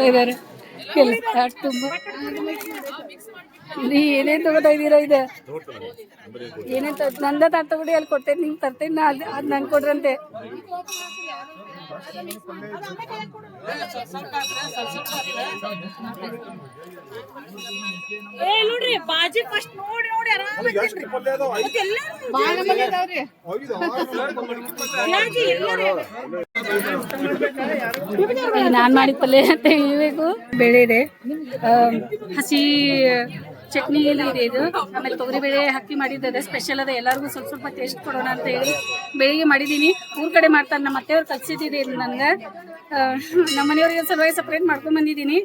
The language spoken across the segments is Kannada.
ಇದಾರೆ ತುಂಬಾ ಏನೇನ್ ತಗೋತಾ ಇದೀರಾ? ಇದೆ ಏನೇನ್ ನಂದ ತಗೊಡಿ, ಅಲ್ಲಿ ಕೊಡ್ತೇನೆ, ನಿಮ್ಗೆ ತರ್ತೇನೆ, ಅದ್ ನನ್ ಕೊಡ್ರಂತೆ. ನೋಡ್ರಿ ಬಾಜಿ ಫಸ್ಟ್ ನೋಡಿ ನೋಡಿ ನಾನ್ ಮಾಡಿದ ಪಲ್ಯ ಅಂತ ಹೇಳ್ಬೇಕು. ಬೇಳೆ ಇದೆ, ಹಸಿ ಚಟ್ನಿ ಇದೆ ಇದು, ಆಮೇಲೆ ತೊಗರಿಬೇಳೆ ಹಾಕಿ ಮಾಡಿದ್ದದೆ, ಸ್ಪೆಷಲ್ ಅದ. ಎಲ್ಲರಿಗೂ ಸ್ವಲ್ಪ ಸ್ವಲ್ಪ ಟೇಸ್ಟ್ ಕೊಡೋಣ ಅಂತ ಹೇಳಿ ಬೆಳಿಗ್ಗೆ ಮಾಡಿದ್ದೀನಿ. ಊರ್ ಕಡೆ ಮಾಡ್ತಾರೆ, ನಮ್ಮ ಅತ್ತೆಯವ್ರು ಕಲ್ಸಿದ್ದಿದೆ ನನ್ಗೆ. ನಮ್ಮ ಮನೆಯವ್ರಿಗೆ ಸಲುವಾಗಿ ಸಪ್ರೇಟ್ ಮಾಡ್ಕೊಂಡ್ ಬಂದಿದ್ದೀನಿ.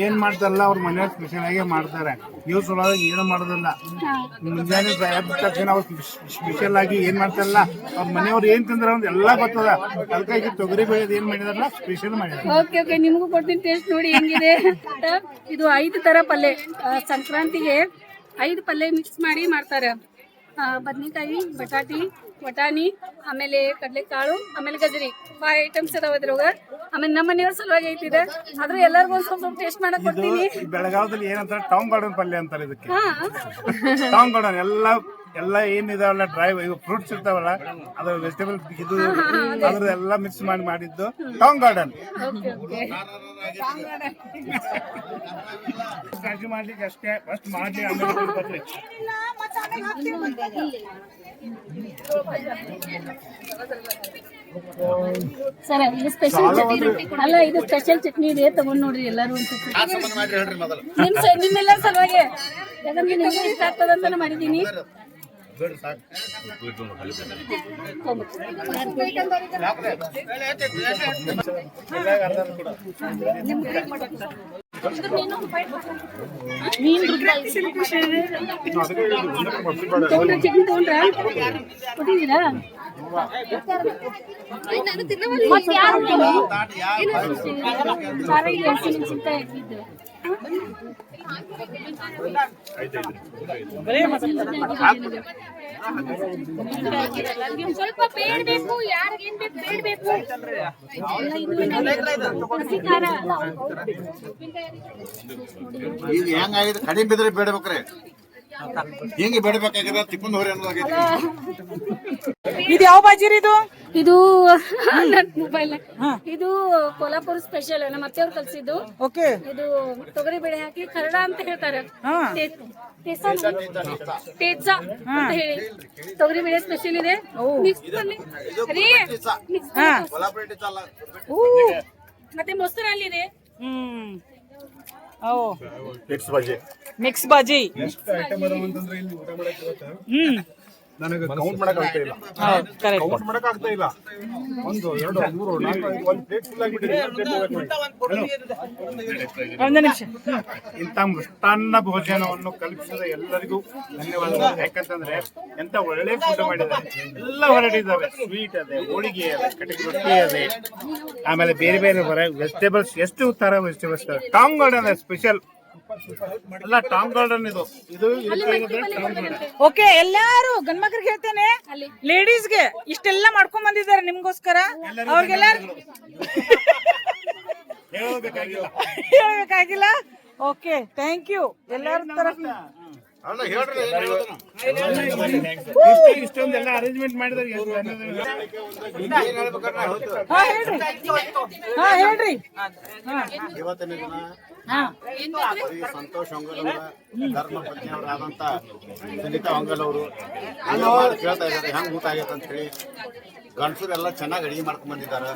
ಏನ್ ಮಾಡ್ತಾರಲ್ಲ ಅವ್ರ ಮನೆಯವ್ರ ಸ್ಪೆಷಲ್ ಆಗಿ ಮಾಡ್ತಾರೆ. ನೀವು ಸಲುವಾಗಿ ಏನು ಮಾಡೋದಿಲ್ಲ. ಮುಂಜಾನೆ ತಕ್ಷಣ ಅವ್ರು ಸ್ಪೆಷಲ್ ಆಗಿ ಏನ್ ಮಾಡ್ತಾರಲ್ಲ ಅವ್ರ ಮನೆಯವ್ರು ಏನ್ ತಿಂದ್ರ ಅಂತ ಎಲ್ಲಾ ಗೊತ್ತದ. ಅದಕ್ಕಾಗಿ ತೊಗರಿ ಬೇಳೆದ ಏನ್ ಮಾಡಿದಾರಲ್ಲ ಸ್ಪೆಷಲ್ ಮಾಡಿದಾರೆ. ಓಕೆ ನಿಮಗೂ ಕೊಡ್ತೀನಿ, ಟೇಸ್ಟ್ ನೋಡಿ ಹೆಂಗಿದೆ. ಇದು 5 ತರ ಪಲ್ಯ, ಸಂಕ್ರಾಂತಿಗೆ 5 ಪಲ್ಯ ಮಿಕ್ಸ್ ಮಾಡಿ ಮಾಡ್ತಾರೆ. ಬದ್ನಿಕಾಯಿ, ಬಟಾಟಿ, ವಟಾಣಿ, ಆಮೇಲೆ ಕಡಲೆಕಾಳು, ಆಮೇಲೆ ಗಜರಿ, 5 ಐಟಮ್ಸ್ ಅದಾವ ಅದ್ರೊಳಗ. ಆಮೇಲೆ ನಮ್ಮ ಮನೆಯವ್ರ ಸಲುವಾಗಿ ಐತಿದೆ, ಆದ್ರೂ ಎಲ್ಲರಿಗೂ ಒಂದ್ ಸ್ವಲ್ಪ ಟೇಸ್ಟ್ ಮಾಡಕ್ ಕೊಡ್ತೀನಿ. ಬೆಳಗಾವದಲ್ಲಿ ಏನಂತಾರೆ ಟಾಂಗ್ ಗಾರ್ಡನ್ ಪಲ್ಯ ಅಂತಾರೆ ಇದಕ್ಕೆ. ಟಾಂಗ್ ಗಾರ್ಡನ್ ಎಲ್ಲ ಏನಿದಾವಲ್ಲ ಡ್ರೈ ಫ್ರೂಟ್ಸ್ ಇರ್ತಾವಲ್ಲ, ಅದು ವೆಜಿಟೇಬಲ್ ಇದು ಅದ್ರದೆಲ್ಲ ಮಿಕ್ಸ್ ಮಾಡಿದ್ದು ಟಾಂಗ್ ಗಾರ್ಡನ್. ಮಾಡ್ಲಿಕ್ಕೆ ಅಷ್ಟೇ, ಫಸ್ಟ್ ಮಾಡ್ಲಿ ಆಮೇಲೆ ಸರ್ ಇದು ಸ್ಪೆಷಲ್ ಚಟ್ನಿ ಅಲ್ಲ, ಇದು ಸ್ಪೆಷಲ್ ಚಟ್ನಿ ಇದೆ, ತಗೊಂಡ್ ನೋಡ್ರಿ ಎಲ್ಲಾರು. ನಿಮ್ಮೆಲ್ಲರ ಸಲುವಾಗಿ, ಯಾಕಂದ್ರೆ ನಿಮ್ಗೆ ಇಷ್ಟ ಆಗ್ತದಂತ ಮಾಡಿದೀನಿ. ಚಟ್ನಿ ತಗೊಂಡ್ರ ಕೊಟ್ಟಿದ್ದೀರಾ? ಸ್ವಲ್ಪ ಬೇಡಬೇಕು, ಯಾರಿಗೇನ್ ಬೇಡಬೇಕು. ಈಗ ಹೆಂಗಾಗಿದೆ, ಕಡಿಮೆ ಬಿದ್ರೆ ಬೇಡಬೇಕ್ರೆ, ಹೆಂಗೆ ಬೇಡಬೇಕಾಗಿದೆ ತಿಕ್ಕೊಂಡು ಹೋರಿ ಅನ್ನೋದಾಗೈತಿ. ಇದು ಯಾವ ಬಾಜಿರಿ? ಇದು ಮೊಬೈಲ್, ಇದು ಕೋಲ್ಹಾಪುರ ಸ್ಪೆಷಲ್, ನಮ್ಮ ಅತ್ತೆಯವ್ರು ಕಲ್ಸಿದ್ದು. ಇದು ತೊಗರಿ ಬೇಳೆ ಹಾಕಿ ಖರಡ ಅಂತ ಹೇಳ್ತಾರೆ, ಟೇಚಾ ಅಂತ ಹೇಳಿ. ತೊಗರಿ ಬೇಳೆ ಸ್ಪೆಷಲ್ ಇದೆ, ಮತ್ತೆ ಮೊಸರಲ್ಲಿ ಇದೆ. ಮಿಕ್ಸ್ ಬಾಜಿ ನನಗೆ ಕೌಂಟ್ ಮಾಡಕ್ ಆಗ್ತಾ ಇಲ್ಲ. ಕೌಂಟ್ ಮಾಡಕ್ ಆಗ್ತಾ ಇಲ್ಲ. 1 2 3 4 5 ಒಂದು ಪ್ಲೇಟ್ ಫುಲ್ ಆಗಿಬಿಟ್ಟಿದೆ. ಇಂಥ ಮೃಷ್ಟಾನ್ನ ಭೋಜನವನ್ನು ಕಲ್ಪಿಸಿದ ಎಲ್ಲರಿಗೂ ಧನ್ಯವಾದಗಳು. ಯಾಕಂತಂದ್ರೆ ಎಂತ ಒಳ್ಳೆ ಫುಡ್ ಮಾಡಿದ್ದಾರೆ. ಎಲ್ಲ ವೆರೈಟಿ ಇದಾವೆ, ಸ್ವೀಟ್ ಅದೇ, ಹೋಳಿಗೆ ಅದೇ, ಕಟಕಿ ರೊಟ್ಟಿ ಅದೇ, ಆಮೇಲೆ ಬೇರೆ ಬೇರೆ ವೆಜಿಟೇಬಲ್ಸ್, ಎಷ್ಟು ತರ ವೆಜಿಟೇಬಲ್ಸ್. ಟಾಂಗ್ ಗಾರ್ಡನ್ ಸ್ಪೆಷಲ್ ಅಲ್ಲ, ಟಾಂಗ್ ಗಾರ್ಡನ್ ಇದು. ಓಕೆ, ಎಲ್ಲಾರು ಗಂಡ್ಮಕ್ರಿಗೆ ಹೇಳ್ತೇನೆ, ಲೇಡೀಸ್ಗೆ ಇಷ್ಟೆಲ್ಲ ಮಾಡ್ಕೊಂಡ್ ಬಂದಿದ್ದಾರೆ ನಿಮ್ಗೋಸ್ಕರ. ಅವ್ರಿಗೆಲ್ಲಾರು ಹೇಳ್ಬೇಕಾಗಿಲ್ಲ. ಓಕೆ, ಥ್ಯಾಂಕ್ ಯು ಎಲ್ಲಾರ ತರಫ. ಇಷ್ಟೊಂದೆಲ್ಲ ಅರೇಂಜ್ಮೆಂಟ್ ಮಾಡಿದ್ರೆ ಹೇಳ್ರಿ. ಇವತ್ತಿನ ದಿನ ಸಂತೋಷ್ ಹೊಂಗಲ್ ಅವರ ಧರ್ಮ ಪತ್ನಿಯವರಾದಂತ ಸುನೀತಾ ಹೊಂಗಲ್ ಅವರು ಕೇಳ್ತಾ ಇದ್ದಾರೆ ಹೆಂಗ್ ಊಟ ಆಗೈತೆ ಅಂತ ಹೇಳಿ. ಗಂಡಸರೆಲ್ಲ ಚೆನ್ನಾಗಿ ಅಡಿಗೆ ಮಾಡ್ಕೊಂಡ್ ಬಂದಿದ್ದಾರೆ.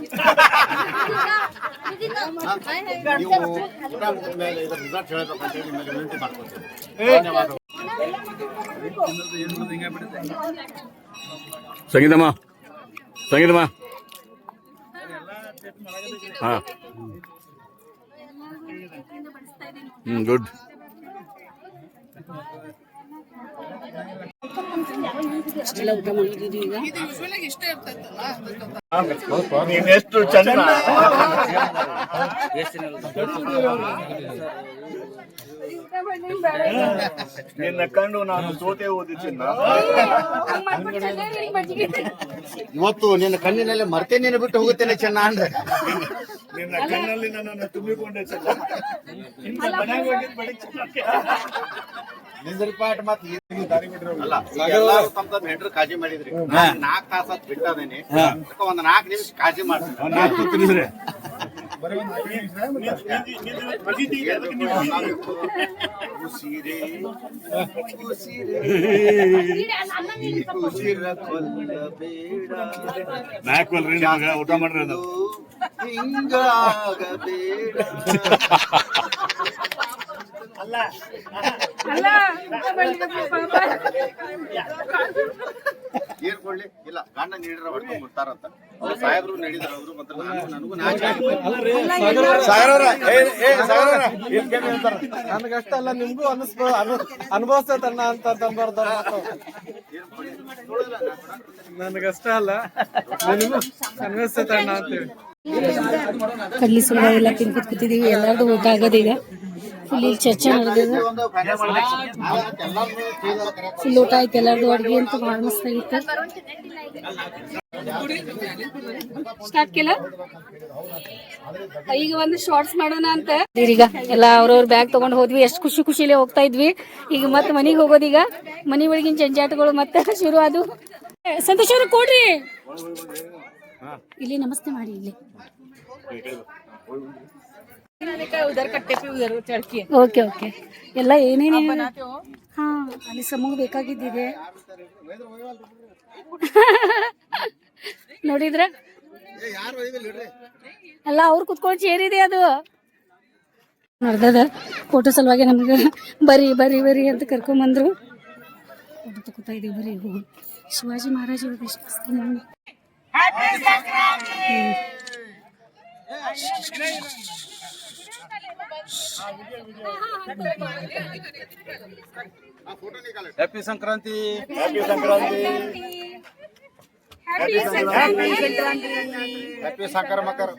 ನೀವು ಊಟ ಮುಗಿದ ಮೇಲೆ ಇದ್ರ ರಿಸಲ್ಟ್ ಹೇಳ್ಬೇಕಂತ ಹೇಳಿ ನಿಮಗೆ ವಿನಂತಿ ಮಾಡ್ಕೊಳ್ತೀವಿ. ಧನ್ಯವಾದಗಳು. ಸಂಗೀತಮ್ಮ ಹಾ, ಗುಡ್. ಅಷ್ಟೆಲ್ಲ ಊಟ ಮಾಡಿದ್ವಿ ಈಗ. ನೀನೆಷ್ಟು ಚಂದ ನಿನ್ನ ಕಂಡು ನಾನು ಸೋತೆ ಓದಿಸಿನ. ಇವತ್ತು ನಿನ್ನ ಕಣ್ಣಿನಲ್ಲಿ ಮರ್ತೇ ನೀನು ಬಿಟ್ಟು ಹೋಗುತ್ತೇನೆ ಚೆನ್ನ ಅಂದ್ರೆ ನಿನ್ನ ಕಣ್ಣಲ್ಲಿ ನನ್ನನ್ನು ತುಂಬಿಕೊಂಡೆ ಚೆನ್ನ. ಇನ್ನು ಮನೆಗೆ ಹೋಗಿದ್ ಬಳಿ ಚೆನ್ನಕ್ಕೆ. ನಿಂದ್ರಿಪಾಟ್ ಮತ್ತೆ ಅಲ್ಲ ಎಲ್ಲರೂ ತಮ್ಮ ತಮ್ಮ ಹೆಂಡ್ರು ಕಾಳಜಿ ಮಾಡಿದ್ರಿ. 4 ತಾಸ ಬಿಟ್ಟದೇನೆ ಒಂದ್ 4 ನಿಮಿಷ ಕಾಳಜಿ ಮಾಡ್ತೀನಿ. ಉಸಿರೇ ಉಸಿರ ಕೊಲ್ಲಬೇಡ ಊಟ ಮಾಡ್ರಿ ಅದು ಹಿಂಗಾಗಬೇಡ. ಅಲ್ಲ ಏನ್ ಕೊಡ್ಲಿ ಇಲ್ಲ ಗಂಡ ನೀಡಿರ ಹೊಡ್ಕೊಂಡ್ ಬಿಡ್ತಾರಂತ ಸಾಹೇಬ್ರು ನೀಡಿದ್ರ ಅವರು ಮತ್ತೆ ನನಗೂ ನನಗಷ್ಟ ಅಲ್ಲ ನಿಮ್ಗೂ ಅನುಭವಿಸ್ತಣ್ಣ ಅಂತ ನನಗಷ್ಟ ಅಲ್ಲ ನಿಮಗೂ ಅನುಭವಿಸ್ತಣ್ಣ ಅಂತೇಳಿ ಕಡ್ಲಿ ಸುಳ್ಳ ಎಲ್ಲ ತಿನ್ಕೊತ ಕೂತಿದೀವಿ. ಎಲ್ಲಾರ್ದು ಊಟ ಆಗೋದೀಗ. ಫುಲ್ ಇಲ್ಲಿ ಚರ್ಚೆ ನಡೆದಿದೆ. ಫುಲ್ ಊಟ ಆಯ್ತು ಎಲ್ಲಾರ್ದು. ಅಡ್ಗೆ ಅಂತೂ ಭಾಳ ಮಸ್ತ್ ಆಗಿತ್ತು. ಸ್ಟಾರ್ಟ್ ಕೆಲ ಈಗ ಒಂದು ಶಾರ್ಟ್ಸ್ ಮಾಡೋಣ ಅಂತ ಈಗ ಎಲ್ಲ ಅವ್ರವ್ರ ಬ್ಯಾಗ್ ತಗೊಂಡ್ ಹೋದ್ವಿ. ಎಷ್ಟು ಖುಷಿ ಖುಷಿಲೇ ಹೋಗ್ತಾ ಇದ್ವಿ. ಈಗ ಮತ್ತೆ ಮನೆಗೆ ಹೋಗೋದೀಗ. ಮನಿ ಒಳಗಿನ ಜಂಜಾಟಗಳು ಮತ್ತೆ ಶುರು ಅದು. ಸಂತೋಷ್ ಅವ್ರು ಕೊಡ್ರಿ ಇಲ್ಲಿ ನಮಸ್ತೆ ಮಾಡಿ ಇಲ್ಲಿ. ಓಕೆ ಓಕೆ ಎಲ್ಲ ಏನೇನೇ ಹಾ ಅಲ್ಲಿ ಸಮೂಹ ಬೇಕಾಗಿದ್ದಿದೆ ನೋಡಿದ್ರ ಅಲ್ಲ ಅವ್ರು ಕುತ್ಕೊಂಡು ಚೇರಿದೆ ಅದು ನಡ್ದದ. ಫೋಟೋ ಸಲುವಾಗಿ ನಮ್ಗೆ ಬರಿ ಬರಿ ಬರಿ ಅಂತ ಕರ್ಕೊಂಬಂದ್ರು. ಫೋಟೋ ತಗೋತಾ ಇದೀವಿ. ಬರೀ ಶಿವಾಜಿ ಮಹಾರಾಜ್ ಅವ್ರದ್ದು ಎಷ್ಟು ಮಸ್ತ್ ನೋಡಿ. Happy Sankranti. Happy Sankranti. Happy Sankranti. Happy soccer Makar.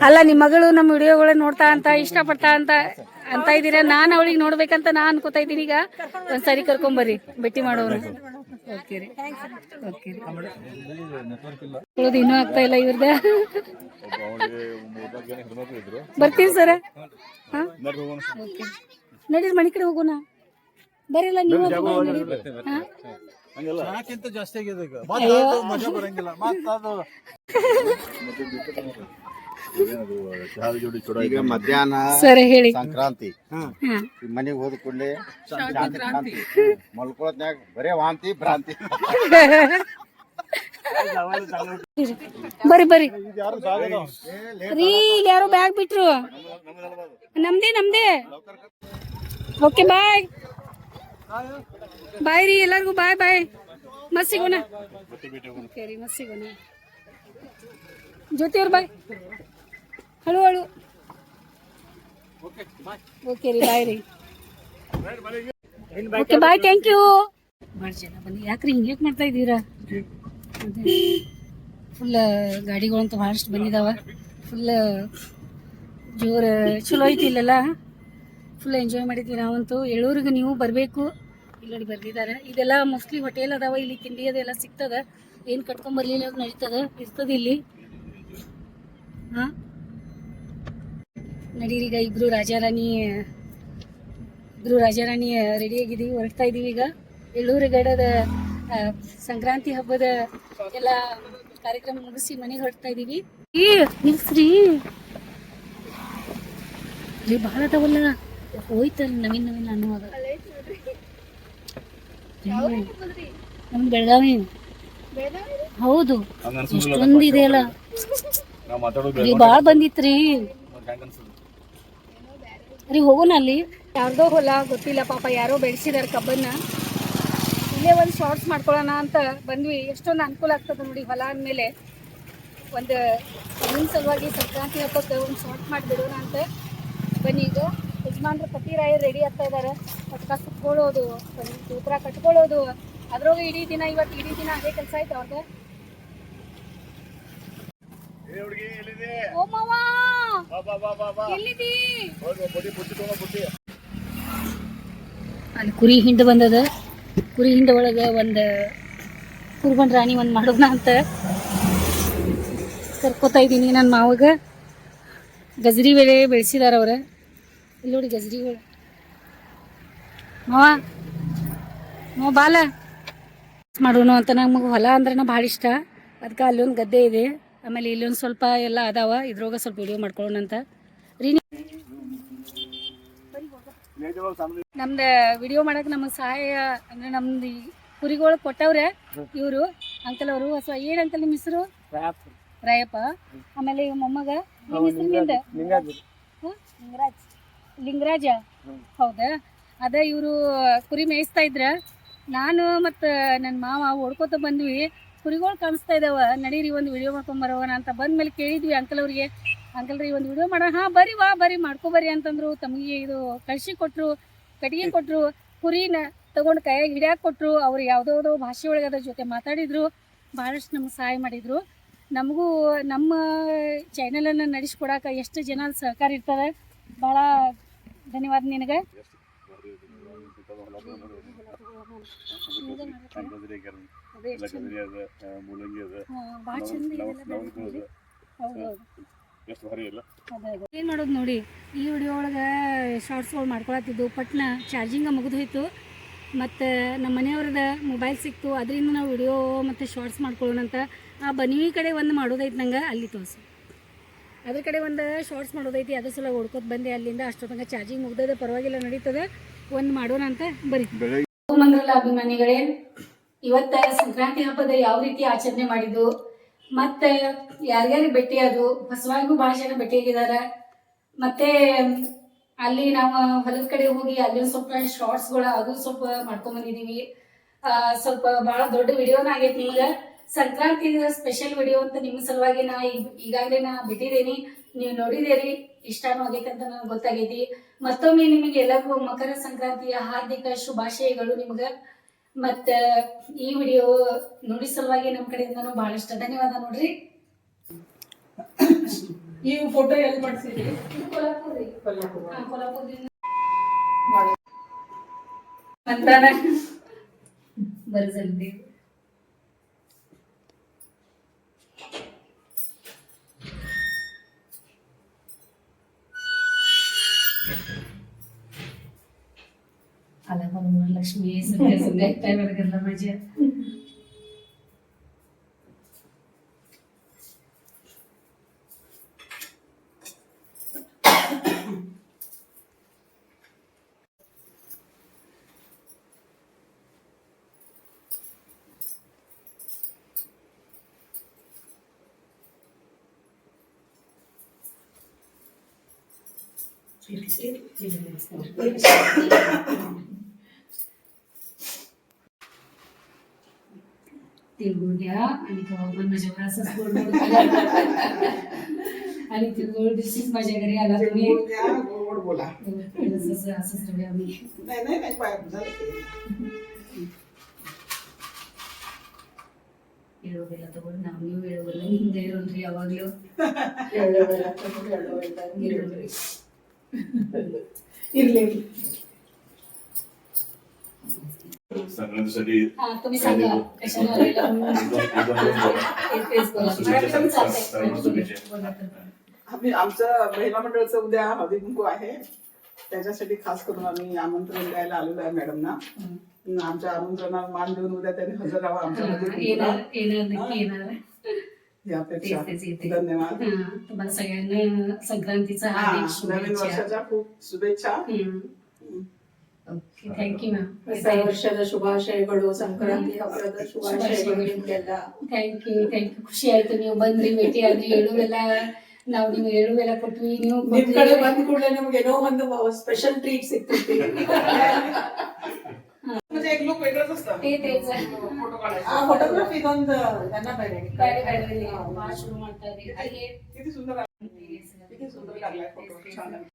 ಅಲ್ಲ ನಿಮ್ ಮಗಳು ನಮ್ಮ ವಿಡಿಯೋಗಳ ನೋಡ್ತಾ ಅಂತ ಇಷ್ಟಪಡ್ತಾ ಅಂತ ಇದ್ದೀರಾ. ನಾನ್ ಅವಳಿಗೆ ನೋಡ್ಬೇಕಂತ ನಾ ಅನ್ಕೋತಾ ಇದ್ದೀನಿ. ಈಗ ಒಂದ್ಸರಿ ಕರ್ಕೊಂಬರ್ರಿ ಭೇಟಿ ಮಾಡೋರು. ಓಕೆ ರೀ ಓಕೆ ರೀ. ಇನ್ನೂ ಆಗ್ತಾ ಇಲ್ಲ ಇವ್ರದ. ಬರ್ತೀವಿ ಸರ. ಹಾ ಓಕೆ ನಡೀರಿ ಮನೆ ಕಡೆ ಹೋಗೋಣ. ಬರಿಲ್ಲ ನೀವು ಜಾಸ್ತಿ ಆಗಿದೆ ಈಗ. ಮಜಾ ಬರಂಗಿಲ್ಲ ಈಗ ಮಧ್ಯಾಹ್ನ ಸರ್ ಹೇಳಿ. ಸಂಕ್ರಾಂತಿ ಮನೆಗೆ ಹೋದ ಕೂಡಲೇ ಕ್ರಾಂತಿ ಮಲ್ಕೊಳತ್ನ್ಯಾಗ ಬರೇ ವಾಂತಿ ಭ್ರಾಂತಿ. ಬರ್ರಿ ಬರ್ರಿ ರೀ. ಈಗ ಯಾರೋ ಬ್ಯಾಗ್ ಬಿಟ್ರು. ನಮ್ದೇ. ಓಕೆ ಬಾಯ್ ಬಾಯ್ ರೀ ಎಲ್ಲರಿಗೂ. ಬಾಯ್ ಮತ್ ಸಿಗೋಣ. ಓಕೆ ರೀ ಮತ್ ಸಿಗೋಣ. ಜ್ಯೋತಿ ಅವ್ರು ಬಾಯ್. ಹಳು ಓಕೆ ರೀ ಬಾಯ್ ರೀ. Okay bye thank you. ಭಾಳ ಜನ ಬನ್ನಿ. ಯಾಕ್ರಿ ಹಿಂಗೆ ಮಾಡ್ತಾ ಇದ್ದೀರಾ? ಫುಲ್ ಗಾಡಿಗಳಂತೂ ಭಾಳಷ್ಟು ಬಂದಿದ್ದಾವ. ಫುಲ್ ಜೋರು ಚಲೋ ಐತಿ ಇಲ್ಲೆಲ್ಲ. ಫುಲ್ ಎಂಜಾಯ್ ಮಾಡಿದ್ವಿ ನಾವಂತೂ. ಎಳ್ಳೂರಿಗೆ ನೀವು ಬರಬೇಕು. ಇಲ್ಲಿ ಬರ್ದಿದ್ದಾರೆ. ಇದೆಲ್ಲ ಮೋಸ್ಟ್ಲಿ ಹೋಟೆಲ್ ಅದಾವ. ಇಲ್ಲಿ ತಿಂಡಿ ಅದೆಲ್ಲ ಸಿಗ್ತದ. ಏನು ಕಟ್ಕೊಂಬರ್ಲಿಲ್ಲ ನಡೀತದ ಇರ್ತದ ಇಲ್ಲಿ. ಹಾಂ ನಡೀರಿ. ಈಗ ಇಬ್ರು ರಾಜಾರಾಣಿ ರೆಡಿ ಆಗಿದ್ದೀವಿ. ಹೊರಡ್ತಾ ಇದ್ದೀವಿ ಈಗ. ಎಳ್ಳೂರು ಗಡದ ಸಂಕ್ರಾಂತಿ ಹಬ್ಬದ ಎಲ್ಲ ಕಾರ್ಯಕ್ರಮ ಮುಗಿಸಿ ಮನೆಗೆ ಹೊರಡ್ತಾ ಇದ್ದೀವಿ. ನಿಲ್ಸ್ರಿ ಇಲ್ಲಿ ಭಾಳ ಅದಾವಲ್ಲ. ಹೋಯ್ತಲ್ಲ ನವೀನ್ ಅನ್ನುವಾಗ. ನಮ್ದು ಬೆಳಗಾವಿ. ಹೌದು ಎಷ್ಟೊಂದು ಇದೆ ಅಲ್ಲ. ನಾವು ಮಾತಾಡೋದು ರೀ ಭಾಳ ಬಂದಿತ್ರಿ ರೀ ಹೋಗೋಣ ಅಲ್ಲಿ ಯಾರ್ದೋ ಹೊಲ ಗೊತ್ತಿಲ್ಲ ಪಾಪ ಯಾರೋ ಬೆಳೆಸಿದಾರೆ ಕಬ್ಬನ್ನ ಇಲ್ಲೇ ಒಂದು ಶಾರ್ಟ್ಸ್ ಮಾಡ್ಕೊಳ್ಳೋಣ ಅಂತ ಬಂದ್ವಿ. ಎಷ್ಟೊಂದು ಅನುಕೂಲ ಆಗ್ತದೆ ನೋಡಿ ಹೊಲ ಅಂದಮೇಲೆ ಒಂದು ಕಬ್ಬಿನ ಸಲುವಾಗಿ ಸಂಕ್ರಾಂತಿ ಹಬ್ಬಕ್ಕೆ ಒಂದು ಶಾರ್ಟ್ ಮಾಡಿಬಿಡೋಣ ಅಂತ ಬನ್ನಿ. ಈಗ ಯಜಮಾನ್ರು ಪತಿರಾಯರು ರೆಡಿ ಆಗ್ತಾ ಇದ್ದಾರೆ. ಪಟ್ಕ ಸುತ್ಕೊಳ್ಳೋದು, ಸೂತ್ರ ಕಟ್ಕೊಳ್ಳೋದು, ಅದ್ರೊಳಗೆ ಇಡೀ ದಿನ ಇವತ್ತು ಇಡೀ ದಿನ ಅದೇ ಕೆಲಸ ಆಯ್ತು ಅವ್ರಿಗೆ. ಓ ಮಾವ ಎಲ್ಲಿದ್ದೀ? ಅಲ್ಲಿ ಕುರಿ ಹಿಂಡು ಬಂದದ. ಕುರಿ ಹಿಂಡ ಒಳಗೆ ಒಂದು ಕುರ್ಬನ್ ರಾಣಿ ಒಂದು ಮಾಡೋಣ ಅಂತ ಕರ್ಕೋತಾ ಇದ್ದೀನಿ ನನ್ನ ಮಾವಾಗ. ಗಜರಿ ಬೇಳೆ ಬೆಳೆಸಿದಾರ ಅವ್ರ. ಇಲ್ಲಿ ನೋಡಿ ಗಜರಿ ಬೇಳೆ. ಮಾವ ಬಾಲ ಮಾಡೋಣ ಅಂತ. ನಮಗೆ ಹೊಲ ಅಂದ್ರೆ ಭಾಳ ಇಷ್ಟ. ಅದಕ್ಕೆ ಅಲ್ಲೊಂದು ಗದ್ದೆ ಇದೆ, ಆಮೇಲೆ ಇಲ್ಲೊಂದು ಸ್ವಲ್ಪ ಎಲ್ಲ ಅದಾವ. ಇದ್ರೊಳಗೆ ಸ್ವಲ್ಪ ವಿಡಿಯೋ ಮಾಡ್ಕೊಳ್ಳೋಣ ಅಂತ ರೀ. ನಮ್ದು ವಿಡಿಯೋ ಮಾಡಕ್ಕೆ ನಮಗೆ ಸಹಾಯ ಅಂದರೆ ನಮ್ದು ಕುರಿಗಳು ಕೊಟ್ಟವ್ರೆ ಇವರು ಅಂಕಲ್ ಅವರು. ಏನು ಅಂಕಲ್ ನಿಮ್ಮ ಹೆಸರು? ರಾಯಪ್ಪ. ಆಮೇಲೆ ಈಗ ಮೊಮ್ಮಗ ನಿಮ್ಮ ಹೆಸರು ನಿಂದ? ಲಿಂಗರಾಜ. ಹೌದಾ? ಅದೇ ಇವರು ಕುರಿ ಮೇಯಿಸ್ತಾ ಇದ್ರ. ನಾನು ಮತ್ತು ನನ್ನ ಮಾವ ಓಡ್ಕೋತ ಬಂದ್ವಿ. ಕುರಿಗಳು ಕಾಣಿಸ್ತಾ ಇದಾವ, ನಡೀರಿ ಒಂದು ವಿಡಿಯೋ ಮಾಡ್ಕೊಂಬರೋಣ ಅಂತ ಬಂದ್ಮೇಲೆ ಕೇಳಿದ್ವಿ ಅಂಕಲ್ ಅವ್ರಿಗೆ. ಅಂಕಲ್ ರೀ ಒಂದು ವಿಡಿಯೋ ಮಾಡೋಣ. ಹಾಂ ಬರ್ರಿ ವಾ ಬರ್ರಿ ಮಾಡ್ಕೊಬರ್ರಿ ಅಂತಂದ್ರು. ತಮಗೆ ಇದು ಕಳ್ಸಿ ಕೊಟ್ಟರು, ಕಟ್ಟಿಗೆ ಕೊಟ್ಟರು, ಕುರಿನ ತೊಗೊಂಡು ಕೈಯಾಗಿ ಹಿಡಿಯಾಕೆ ಕೊಟ್ಟರು. ಅವ್ರು ಯಾವುದೋ ಭಾಷೆ ಒಳಗೆ ಅದ್ರ ಜೊತೆ ಮಾತಾಡಿದರು. ಭಾಳಷ್ಟು ನಮ್ಗೆ ಸಹಾಯ ಮಾಡಿದರು. ನಮಗೂ ನಮ್ಮ ಚಾನಲನ್ನು ನಡೆಸ್ಕೊಡಕ್ಕೆ ಎಷ್ಟು ಜನ ಸಹಕಾರ ಇರ್ತದೆ. ಭಾಳ ಧನ್ಯವಾದ ನಿನಗೆ. ಭಾಳ ಚಂದ ಏನು ಮಾಡೋದು ನೋಡಿ. ಈ ವಿಡಿಯೋ ಒಳಗೆ ಶಾರ್ಟ್ಸ್ಗಳು ಮಾಡ್ಕೊಳತ್ತಿದ್ದು ಪಟ್ನ ಚಾರ್ಜಿಂಗ ಮುಗಿದು ಹೋಯ್ತು. ಮತ್ತು ನಮ್ಮ ಮನೆಯವ್ರದ ಮೊಬೈಲ್ ಸಿಕ್ತು, ಅದರಿಂದ ನಾವು ವಿಡಿಯೋ ಮತ್ತು ಶಾರ್ಟ್ಸ್ ಮಾಡ್ಕೊಳ್ಳೋಣ ಅಂತ. ಆ ಬನ್ನಿ ಕಡೆ ಒಂದು ಮಾಡೋದೈತಿ ನಂಗೆ, ಅಲ್ಲಿ ತೋರಿಸು. ಅದ್ರ ಕಡೆ ಒಂದು ಶಾರ್ಟ್ಸ್ ಮಾಡೋದೈತಿ, ಅದ್ರ ಸಲ ಓಡ್ಕೋತ ಬಂದೆ. ಅಲ್ಲಿಂದ ಅಷ್ಟೊತ್ತಂಗೆ ಚಾರ್ಜಿಂಗ್ ಮುಗ್ದದ, ಪರವಾಗಿಲ್ಲ ನಡೀತದೆ. ಒಂದು ಮಾಡೋಣ ಅಂತ ಬರೀ. ಮಂಗಲ ಅಭಿಮಾನಿಗಳೇ, ಇವತ್ತು ಸಂಕ್ರಾಂತಿ ಹಬ್ಬದ ಯಾವ ರೀತಿ ಆಚರಣೆ ಮಾಡಿದ್ದು, ಮತ್ತು ಯಾರ್ಯಾರಿಗೆ ಭೇಟಿ ಅದು ಹೊಸವಾಗಿಗೂ ಭಾಳ ಜನ ಭೇಟಿಯಾಗಿದ್ದಾರೆ. ಮತ್ತು ಅಲ್ಲಿ ನಾವು ಹೊಲದ ಕಡೆ ಹೋಗಿ ಅಲ್ಲಿ ಸ್ವಲ್ಪ ಶಾರ್ಟ್ಸ್ಗಳು ಅದು ಸ್ವಲ್ಪ ಮಾಡ್ಕೊಂಬಂದಿದ್ದೀವಿ. ಸ್ವಲ್ಪ ಭಾಳ ದೊಡ್ಡ ವಿಡಿಯೋನ ಆಗೈತಿ. ನಿಮ್ಗೆ ಸಂಕ್ರಾಂತಿ ಸ್ಪೆಷಲ್ ವಿಡಿಯೋ ಅಂತ ನಿಮ್ಮ ಸಲುವಾಗಿ ನಾ ಈಗಾಗಲೇ ಬಿಟ್ಟಿದ್ದೀನಿ. ನೀವು ನೋಡಿದೇರಿ, ಇಷ್ಟನೂ ಆಗೈತೆ ಅಂತ ನನಗೆ ಗೊತ್ತಾಗೈತಿ. ಮತ್ತೊಮ್ಮೆ ನಿಮಗೆ ಎಲ್ಲರಿಗೂ ಮಕರ ಸಂಕ್ರಾಂತಿಯ ಹಾರ್ದಿಕ ಶುಭಾಶಯಗಳು ನಿಮ್ಗೆ. ಮತ್ತು ಈ ವಿಡಿಯೋ ನೋಡಿ ಸಲುವಾಗಿ ನಮ್ಮ ಕಡೆಯಿಂದನೂ ಭಾಳಷ್ಟು ಧನ್ಯವಾದ. ನೋಡ್ರಿ, ಈ ಫೋಟೋ ಎಲ್ಲಿ ಮಾಡ್ಸಿದ್ರಿ? ಕೊಲ್ಲಾಪುರದಿಂದ ಅಂತಾನೆ ಬರ್ಸಲ್ದಿ. ಅಲ್ಲ ಲಕ್ಷ್ಮಿ ಸಂಧ್ಯಾ ಟೈಮ್ ಅದಕ್ಕೆಲ್ಲ ಮಜಾ. तिळगुळ घ्या आणि पण माझ्या असंच गोड गोड आणि तिळगुळ दिवशीच माझ्या घरी आला तुम्ही. गोड बोला. असंच ठेवूया आम्ही. ಎಳ್ಳುವೆಲ್ಲ ತಗೊಂಡು ನಾವು ನೀವು ಎಳ್ಳುವೆಲ್ಲ ಹಿಂದೆ ಇರೋನ್ರಿ ಯಾವಾಗ್ಲೂ. ಎಳ್ಳುವೆಲ್ಲ ತಗೊಂಡು ಎಳ್ಳುವೆಲ್ಲ ಇರೋನ್ರಿ. ಇರ್ಲಿ संक्रांतीसाठी तुम्ही सांगा कशाला आलेला. आम्ही आमचं महिला मंडळाचं उद्या हळदी कुंकू आहे, त्याच्यासाठी खास करून आम्ही आमंत्रण द्यायला आलेलो आहे मॅडमना. आमच्या आमंत्रणाला मान देऊन उद्या त्यांनी हजर राहावं आमच्या या अपेक्षा. धन्यवाद. तुम्हाला सगळ्यांना संक्रांतीचा नवीन वर्षाच्या खूप शुभेच्छा. Thank you ma'am. ಹೊಸ ವರ್ಷದ ಶುಭಾಶಯಗಳು, ಸಂಕ್ರಾಂತಿ ಹಬ್ಬದ ಶುಭಾಶಯಗಳು ನಿಮ್ಗೆಲ್ಲ. Thank you. ಖುಷಿ ಆಯ್ತು ನೀವು ಬಂದ್ರಿ, ಭೇಟಿ ಆದ್ರಿ, ಎಳುವೆಲ್ಲ ನಾವು ನೀವು ಎಳುವೆಲ್ಲ ಕೊಟ್ವಿ, ನೀವು ನಿಮ್ ಕಡೆ ಬಂದ ಕೂಡಲೇ ನಮ್ಗೆ ಏನೋ ಒಂದು ಸ್ಪೆಷಲ್ ಟ್ರೀಟ್ ಸಿಗ್ತೈತಿ. म्हणजे एक लुक वेगळंच असतं तेच फोटो काढायचं. ಫೋಟೋಗ್ರಫಿ ಇದೊಂದು ನನ್ನ ಬೇರೆ ಬೇರೆ ಬೇರೆ ಶುರು ಮಾಡ್ತಾ ಇದ್ರಿ. किती सुंदर किती सुंदर काढलाय फोटो, छान आहे.